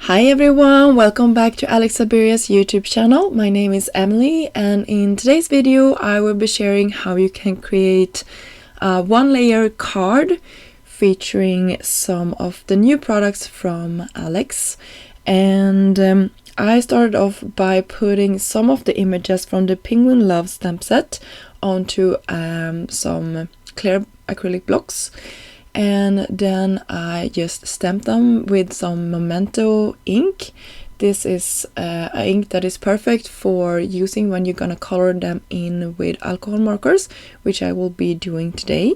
Hi everyone, welcome back to Alex Sabiria's YouTube channel. My name is Emily, and in today's video I will be sharing how you can create a one-layer card featuring some of the new products from Alex. And I started off by putting some of the images from the Penguin Love stamp set onto some clear acrylic blocks. And then I just stamped them with some Memento ink. This is an ink that is perfect for using when you're gonna color them in with alcohol markers, which I will be doing today.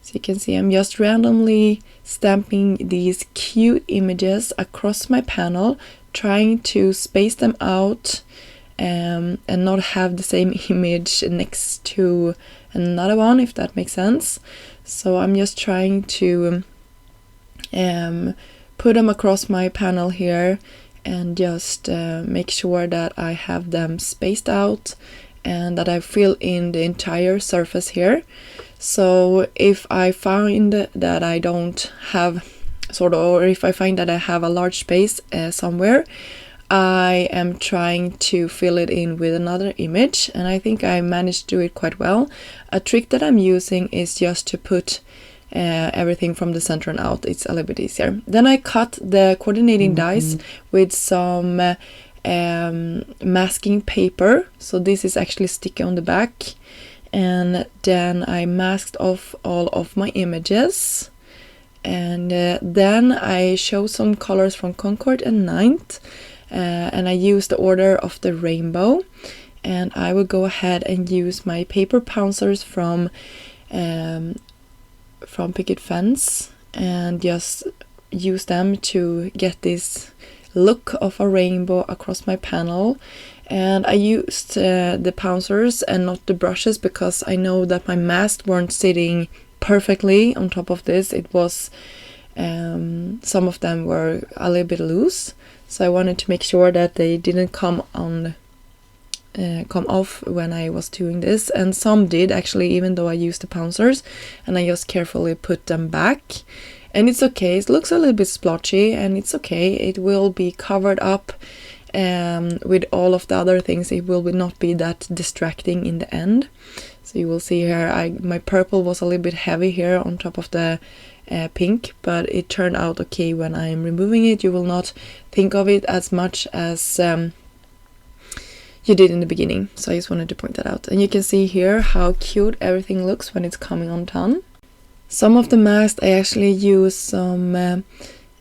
So you can see I'm just randomly stamping these cute images across my panel, trying to space them out and not have the same image next to another one, if that makes sense. So I'm just trying to put them across my panel here and just make sure that I have them spaced out and that I fill in the entire surface here. So if I find that I don't have or if I find that I have a large space somewhere, I am trying to fill it in with another image, and I think I managed to do it quite well. A trick that I'm using is just to put everything from the center and out. It's a little bit easier. Then I cut the coordinating dies with some masking paper. So this is actually sticky on the back. And then I masked off all of my images. And then I show some colors from Concord and Ninth. And I use the order of the rainbow, and I will go ahead and use my paper pouncers from Picket Fence and just use them to get this look of a rainbow across my panel. And I used the pouncers and not the brushes because I know that my masks weren't sitting perfectly on top of this. It was some of them were a little bit loose. So I wanted to make sure that they didn't come off when I was doing this, and some did actually, even though I used the pouncers, and I just carefully put them back. And it's okay, it looks a little bit splotchy, and it's okay, it will be covered up with all of the other things. It will not be that distracting in the end. So you will see here, my purple was a little bit heavy here on top of the pink, but it turned out okay when I'm removing it. You will not think of it as much as you did in the beginning, so I just wanted to point that out. And you can see here how cute everything looks when it's coming undone. Some of the masks I actually use some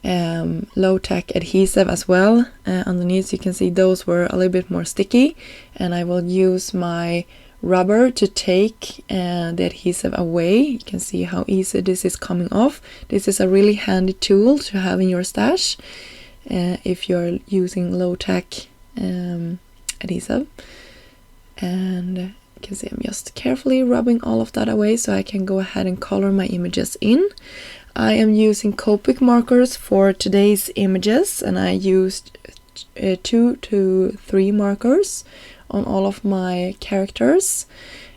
low-tack adhesive as well underneath. So you can see those were a little bit more sticky, and I will use my rubber to take the adhesive away. You can see how easy this is coming off. This is a really handy tool to have in your stash if you're using low-tack adhesive. And you can see I'm just carefully rubbing all of that away so I can go ahead and color my images in. I am using Copic markers for today's images, and I used 2 to 3 markers on all of my characters,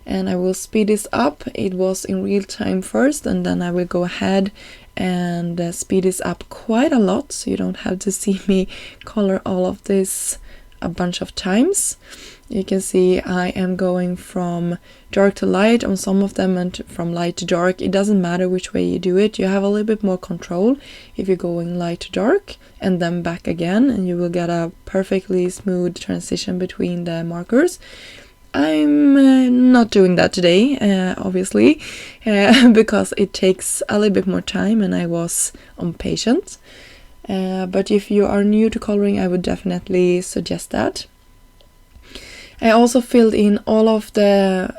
and I will speed this up. It was in real time first, and then I will go ahead and speed this up quite a lot, so you don't have to see me color all of this a bunch of times. You can see I am going from dark to light on some of them and from light to dark. It doesn't matter which way you do it. You have a little bit more control if you're going light to dark and then back again, and you will get a perfectly smooth transition between the markers. I'm not doing that today, obviously, because it takes a little bit more time and I was impatient. But if you are new to coloring, I would definitely suggest that. I also filled in all of the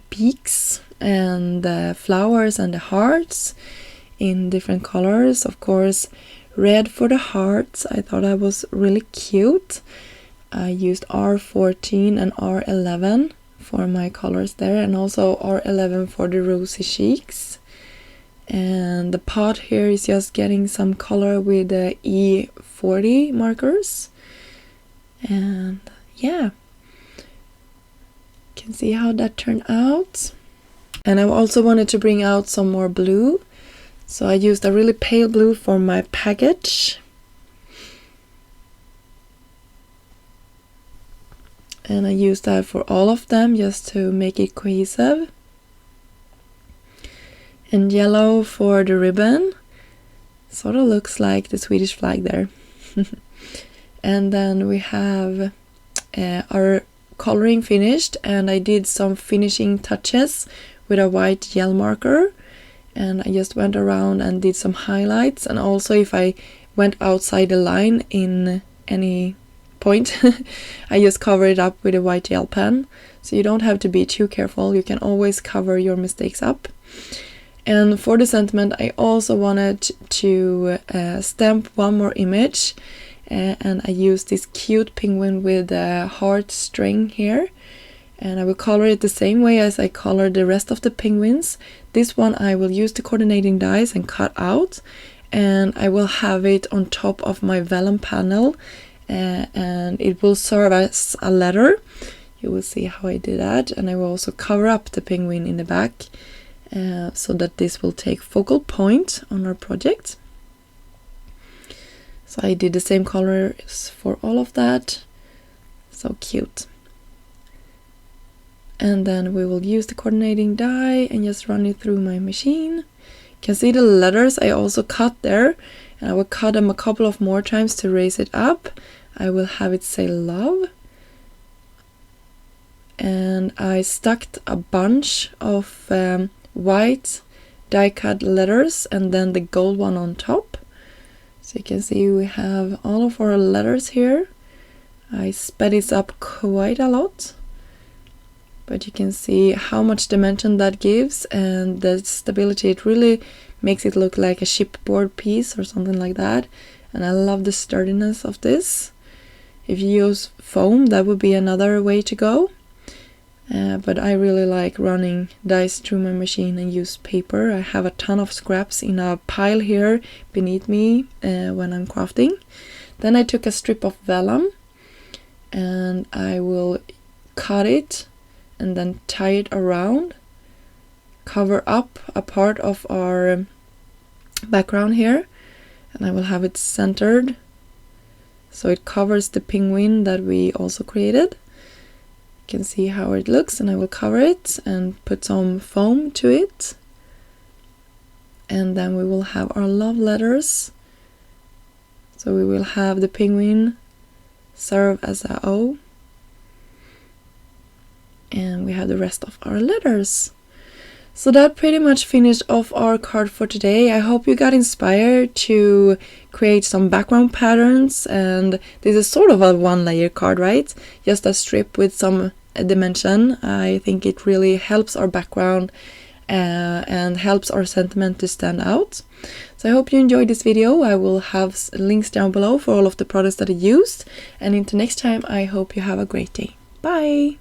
beaks and the flowers and the hearts in different colors. Of course, red for the hearts. I thought that was really cute. I used R14 and R11 for my colors there, and also R11 for the rosy cheeks. And the pot here is just getting some color with the E40 markers. And yeah, you can see how that turned out. And I also wanted to bring out some more blue, so I used a really pale blue for my package. and I use that for all of them just to make it cohesive. And yellow for the ribbon. Sort of looks like the Swedish flag there. And then we have our coloring finished, and I did some finishing touches with a white gel marker, and I just went around and did some highlights, and also if I went outside the line in any point I just cover it up with a white gel pen, so you don't have to be too careful. You can always cover your mistakes up. And for the sentiment I also wanted to stamp one more image, and I used this cute penguin with a heart string here, and I will color it the same way as I colored the rest of the penguins. This one I will use the coordinating dies and cut out, and I will have it on top of my vellum panel, and it will serve as a letter. You will see how I did that, and I will also cover up the penguin in the back so that this will take focal point on our project. So I did the same colors for all of that. So cute. And then we will use the coordinating die and just run it through my machine. You can see the letters I also cut there, and I will cut them a couple of more times to raise it up. I will have it say love. And I stuck a bunch of white die cut letters and then the gold one on top. So you can see we have all of our letters here. I sped this up quite a lot, but you can see how much dimension that gives, and the stability, it really makes it look like a chipboard piece or something like that. And I love the sturdiness of this. If you use foam, that would be another way to go. But I really like running dice through my machine and use paper. I have a ton of scraps in a pile here beneath me when I'm crafting. Then I took a strip of vellum and I will cut it and then tie it around, cover up a part of our background here, and I will have it centered so it covers the penguin that we also created. You can see how it looks, and I will cover it and put some foam to it, and then we will have our love letters. So we will have the penguin serve as a O, and we have the rest of our letters. So that pretty much finished off our card for today. I hope you got inspired to create some background patterns, and this is sort of a one-layer card, right? Just a strip with some dimension. I think it really helps our background and helps our sentiment to stand out. So I hope you enjoyed this video. I will have links down below for all of the products that I used, and until next time, I hope you have a great day. Bye!